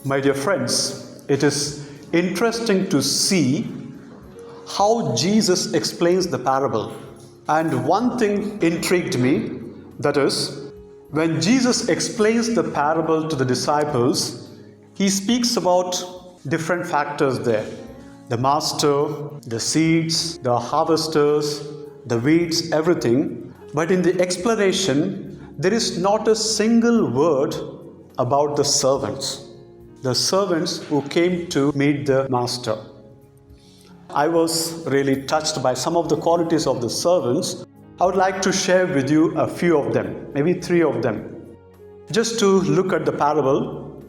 My dear friends, it is interesting to see how Jesus explains the parable. And one thing intrigued me, that is, when Jesus explains the parable to the disciples, he speaks about different factors there. The master, the seeds, the harvesters, the weeds, everything. But in the explanation, there is not a single word about the servants who came to meet the master. I was really touched by some of the qualities of the servants. I would like to share with you a few of them, maybe 3 of them. Just to look at the parable,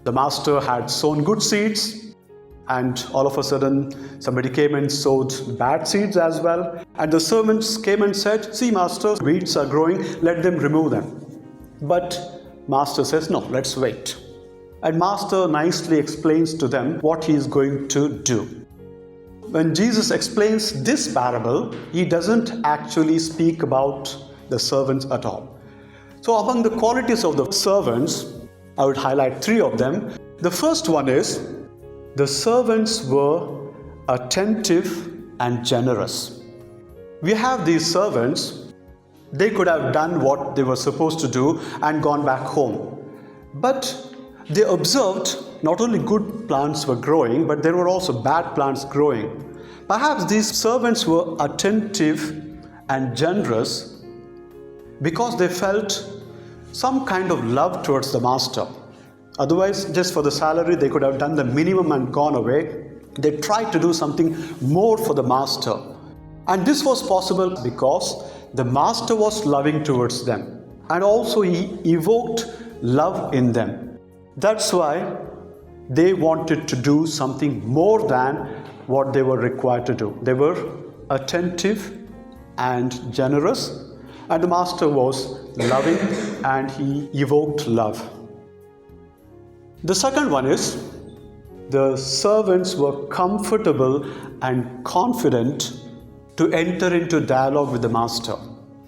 the master had sown good seeds, and all of a sudden somebody came and sowed bad seeds as well. And the servants came and said, "See, master, weeds are growing, let them remove them." But master says, "No, let's wait." And master nicely explains to them what he is going to do. When Jesus explains this parable, he doesn't actually speak about the servants at all. So among the qualities of the servants, I would highlight 3 of them. The first one is, the servants were attentive and generous. We have these servants, they could have done what they were supposed to do and gone back home. But they observed not only good plants were growing, but there were also bad plants growing. Perhaps these servants were attentive and generous because they felt some kind of love towards the master. Otherwise, just for the salary, they could have done the minimum and gone away. They tried to do something more for the master. And this was possible because the master was loving towards them. And also he evoked love in them. That's why they wanted to do something more than what they were required to do. They were attentive and generous, and the master was loving and he evoked love. The second one is, the servants were comfortable and confident to enter into dialogue with the master.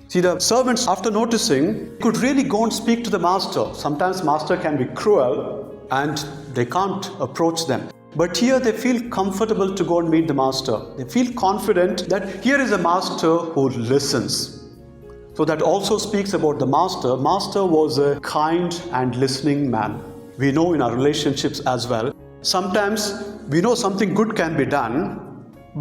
See, the servants, after noticing, could really go and speak to the master. Sometimes master can be cruel and they can't approach them. But here they feel comfortable to go and meet the master. They feel confident that here is a master who listens. So that also speaks about the master. Master was a kind and listening man. We know in our relationships as well, sometimes we know something good can be done,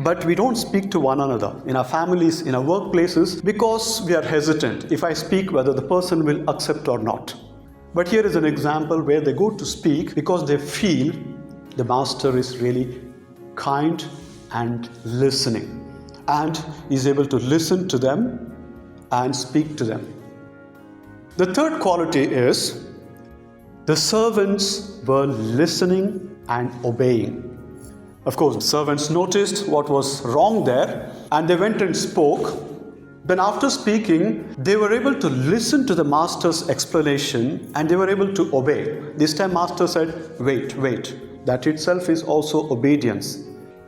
but we don't speak to one another in our families, in our workplaces, because we are hesitant if I speak whether the person will accept or not. But here is an example where they go to speak because they feel the master is really kind and listening, and is able to listen to them and speak to them. The third quality is, the servants were listening and obeying. Of course, the servants noticed what was wrong there and they went and spoke. Then after speaking, they were able to listen to the master's explanation and they were able to obey. This time master said, wait. That itself is also obedience.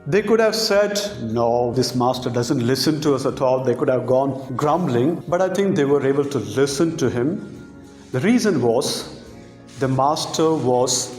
They could have said, no, this master doesn't listen to us at all. They could have gone grumbling, but I think they were able to listen to him. The reason was, the master was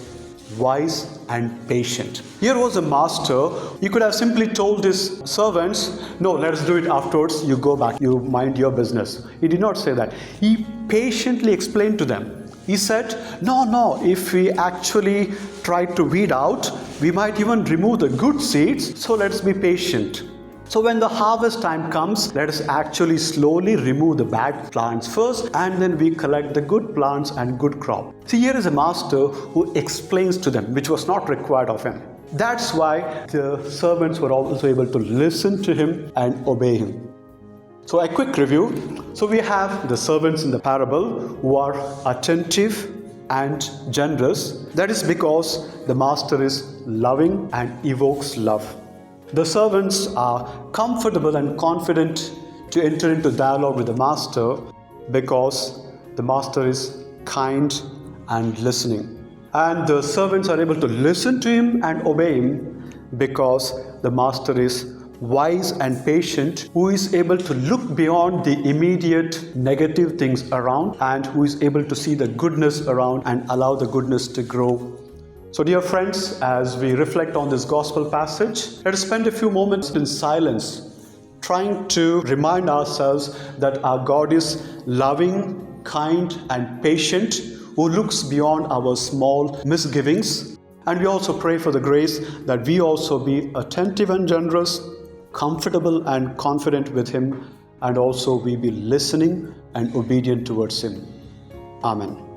wise and patient. Here was a master. He could have simply told his servants, no, let's do it afterwards. You go back, you mind your business. He did not say that. He patiently explained to them. He said, no, if we actually try to weed out, we might even remove the good seeds. So let's be patient. So when the harvest time comes, let us actually slowly remove the bad plants first, and then we collect the good plants and good crop. See, here is a master who explains to them, which was not required of him. That's why the servants were also able to listen to him and obey him. So a quick review. So we have the servants in the parable who are attentive and generous. That is because the master is loving and evokes love. The servants are comfortable and confident to enter into dialogue with the master because the master is kind and listening. And the servants are able to listen to him and obey him because the master is wise and patient, who is able to look beyond the immediate negative things around and who is able to see the goodness around and allow the goodness to grow So, dear friends, as we reflect on this gospel passage, let us spend a few moments in silence, trying to remind ourselves that our God is loving, kind, and patient, who looks beyond our small misgivings. And we also pray for the grace that we also be attentive and generous, comfortable and confident with Him, and also we be listening and obedient towards Him. Amen.